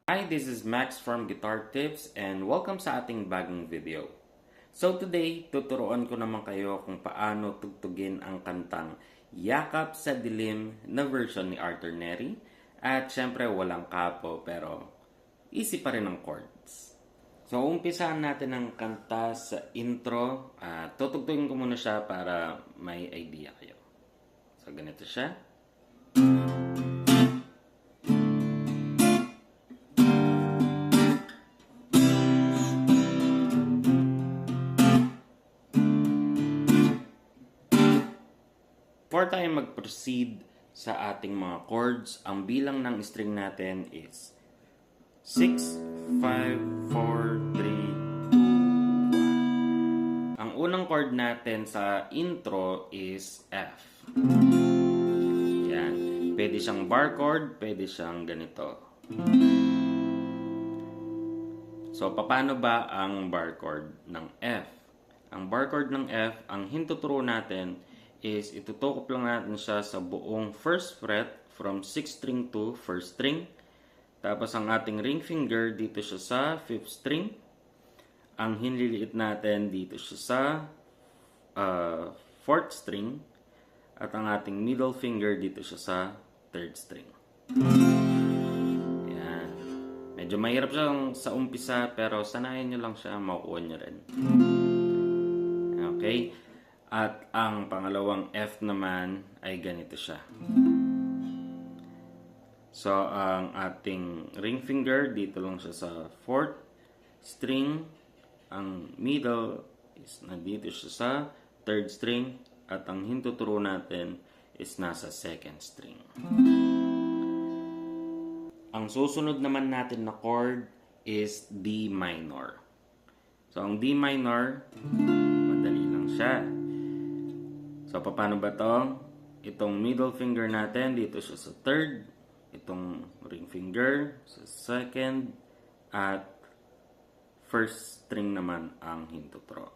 Hi, this is Max from Guitar Tips and welcome sa ating bagong video. So today, tuturuan ko naman kayo kung paano tugtugin ang kantang Yakap sa Dilim na version ni Arthur Neri. At syempre walang kapo pero easy pa rin ang chords. So umpisahan natin ang kanta sa intro. Tutugtugin ko muna siya para may idea kayo. So ganito siya. Before tayo mag-proceed sa ating mga chords, ang bilang ng string natin is 6, 5, 4, 3, 2, 1. Ang unang chord natin sa intro is F. Yan. Pwede siyang bar chord, pwede siyang ganito. So, paano ba ang bar chord ng F? Ang bar chord ng F, ang hintuturo natin is itutukop lang natin siya sa buong first fret from 6th string to 1st string. Tapos ang ating ring finger dito siya sa 5th string. Ang hinliliit natin dito siya sa 4th string. At ang ating middle finger dito siya sa 3rd string. Yan. Medyo mahirap siya sa umpisa pero sanayin nyo lang siya, makukuha nyo rin. Okay. At ang pangalawang F naman ay ganito siya. So, ang ating ring finger, dito lang siya sa 4th string. Ang middle is nandito siya sa 3rd string. At ang hintuturo natin is nasa 2nd string. Ang susunod naman natin na chord is D minor. So, ang D minor, madali lang siya. So, paano ba to? Itong middle finger natin, dito siya sa 3rd. Itong ring finger sa 2nd. At 1st string naman ang hintuturo.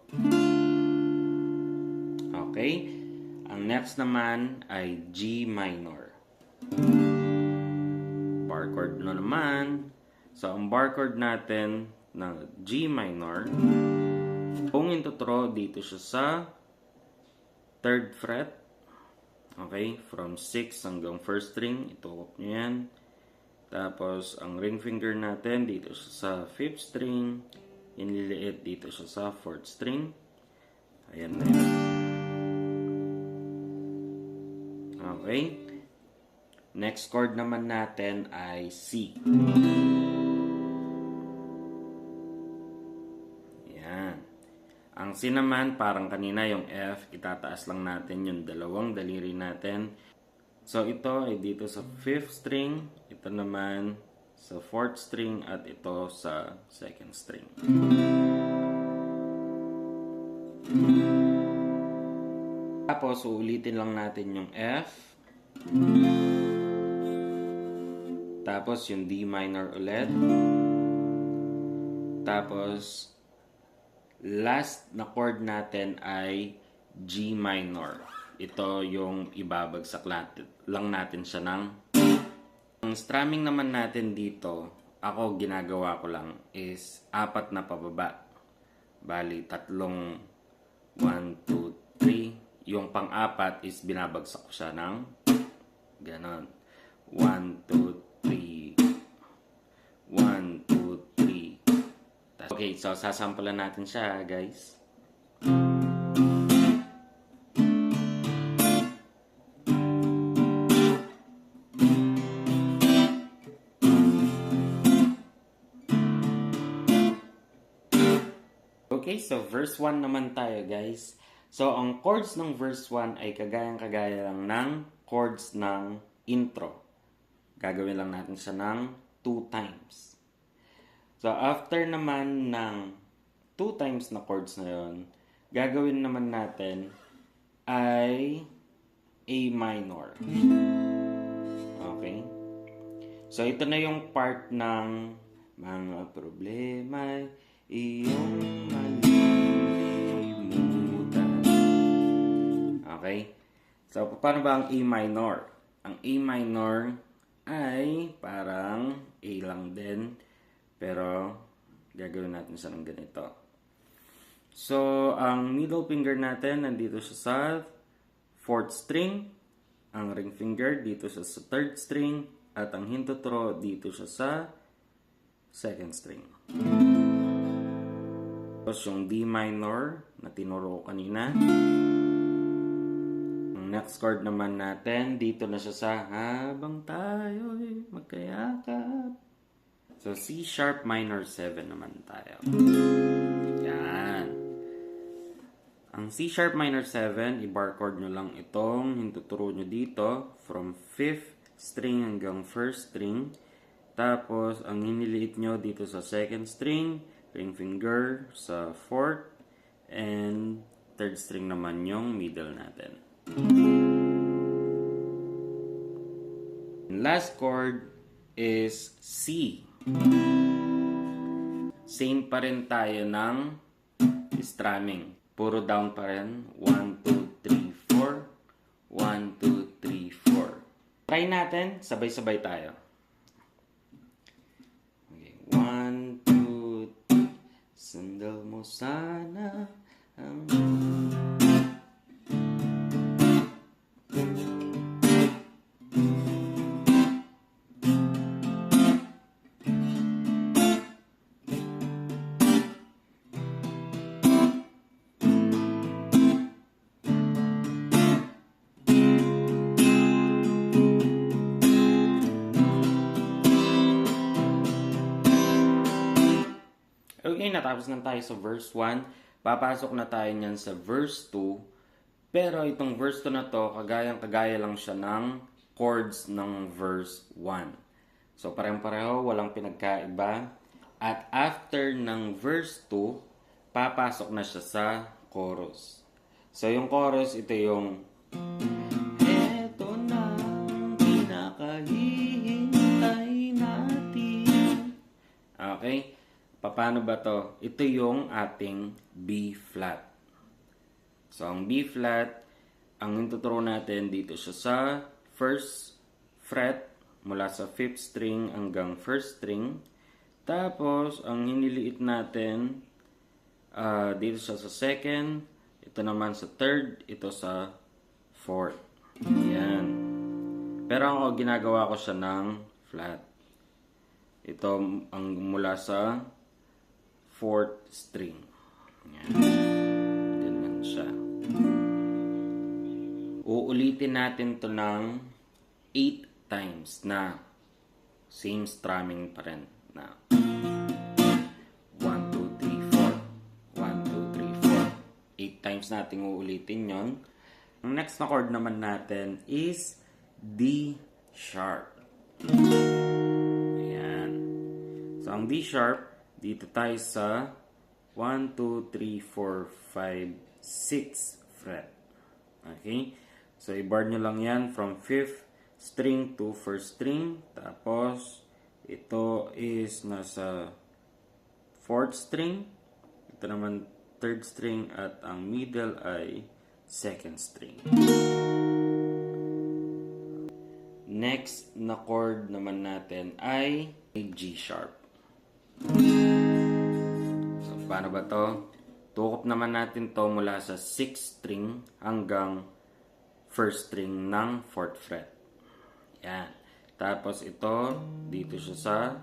Okay? Ang next naman ay G minor. Bar chord na naman. So, ang bar chord natin na G minor, kung hintuturo, dito siya sa 3rd fret. Okay, from 6 hanggang 1st string, itukop nyo yan. Tapos, ang ring finger natin, dito siya sa 5th string. Inliliit, dito siya sa 4th string. Ayan na yun. Okay. Next chord naman natin ay C. Ang C naman, parang kanina yung F, itataas lang natin yung dalawang daliri natin. So, ito ay dito sa 5th string, ito naman sa 4th string, at ito sa 2nd string. Tapos, uulitin lang natin yung F. Tapos, yung D minor ulit. Tapos, last na chord natin ay G minor. Ito yung ibabagsak lang natin siya ng... Ang strumming naman natin dito, ako ginagawa ko lang is 4 na pababa. Bali, 3, 1, 2, 3. Yung pang-4 is binabagsak ko siya ng ganon. 1, 2, 3. 1, 2, 3. Okay, so sasampalan natin siya, guys. Okay, so verse 1 naman tayo, guys. So, ang chords ng verse 1 ay kagayang-kagaya lang ng chords ng intro. Gagawin lang natin siya ng 2 times. So, after naman ng 2 times na chords na yun, gagawin naman natin ay A minor. Okay? So, ito na yung part ng mga problema iyong malimutan. Okay? So, paano ba ang A minor? Ang A minor ay parang A lang din. Pero gagawin natin siya ng ganito. So, ang middle finger natin nandito siya sa 4th string. Ang ring finger dito siya sa 3rd string. At ang hintotro dito siya sa 2nd string. Tapos yung D minor na tinuro ko kanina. Ang next chord naman natin, dito na siya sa habang tayo'y magkayakap. So C sharp minor 7 naman tayo. Yan. Ang C sharp minor 7, i-bar chord nyo lang itong hintuturo nyo dito from 5th string hanggang 1st string. Tapos, ang hiniliit nyo dito sa 2nd string, ring finger sa 4th, and 3rd string naman yung middle natin. And last chord is C. Same pa rin tayo ng strumming. Puro down pa rin. 1, 2, 3, 4. 1, 2, 3, 4. Try natin. Sabay-sabay tayo. Okay. 1, 2, 3. Sandal mo sana ang... Okay, natapos na tayo sa verse 1. Papasok na tayo niyan sa verse 2. Pero itong verse 2 na to, kagaya lang siya ng chords ng verse 1. So, parehong-pareho, walang pinagkaiba. At after ng verse 2, papasok na siya sa chorus. So, yung chorus, ito yung eto na ang pinakahihintay natin. Okay? Paano ba to? Ito yung ating B flat. So, ang B flat, ang intuturo natin dito siya sa 1st fret mula sa 5th string hanggang 1st string. Tapos, ang hiniliit natin dito siya sa 2nd, ito naman sa 3rd, ito sa 4th. Yan. Pero ang ginagawa ko siya ng flat. Ito ang mula sa 4th string. Yan. Ganyan siya. Uulitin natin to ng 8 times na same strumming pa rin. Na 1, 2, 3, 4. 1, 2, 3, 4. 8 times natin uulitin yon. Ang next na chord naman natin is D sharp. Ayan. So, ang D sharp, dito tayo sa 1, 2, 3, 4, 5, 6 fret. Okay? So, i-bar nyo lang yan from 5th string to 1st string. Tapos, ito is nasa 4th string. Ito naman 3rd string at ang middle ay 2nd string. Next na chord naman natin ay G sharp. So, paano ba to? Tukop naman natin to mula sa 6th string hanggang 1st string ng 4th fret. Yan. Tapos ito, dito siya sa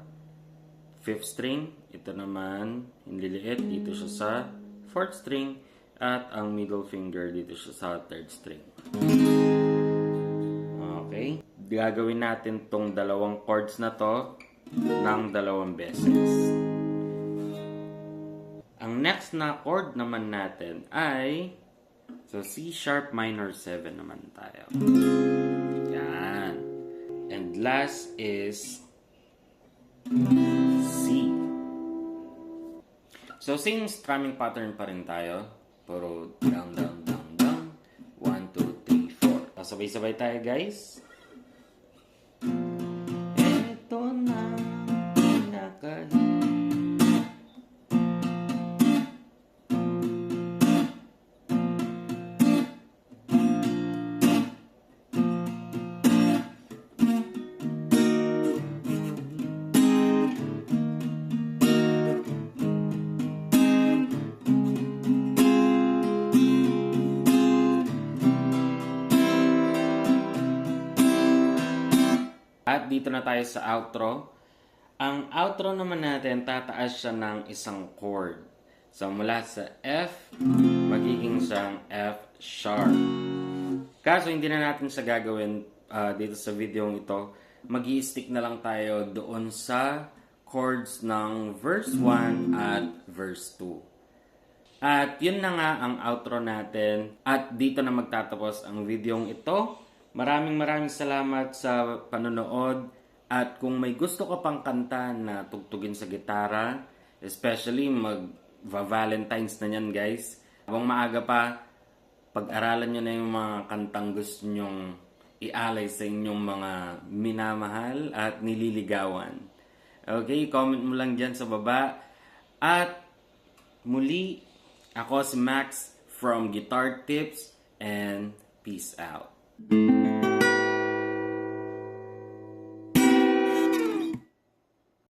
5th string. Ito naman, hinliliit, dito siya sa 4th string. At ang middle finger, dito siya sa 3rd string. Okay. Gagawin natin tong dalawang chords na to ng dalawang beses. Ang next na chord naman natin ay so C sharp minor 7 naman tayo. Yan. And last is C. So same strumming pattern pa rin tayo. Puro down, down, down, down. 1, 2, 3, 4. Sabay-sabay tayo, guys. Ito na At dito na tayo sa outro. Ang outro naman natin, tataas siya ng isang chord. So, mula sa F, magiging siyang F sharp. Kaso, hindi na natin siya gagawin dito sa video ito. Mag-i-stick na lang tayo doon sa chords ng verse 1 at verse 2. At yun na nga ang outro natin. At dito na magtatapos ang video ito. Maraming salamat sa panonood. At kung may gusto ka pang kanta na tugtugin sa gitara, especially mag-Valentine's na yan guys. Habang maaga pa, pag-aralan nyo na yung mga kantang gusto nyong ialay sa inyong mga minamahal at nililigawan. Okay, comment mo lang dyan sa baba. At muli, ako si Max from Guitar Tips and peace out.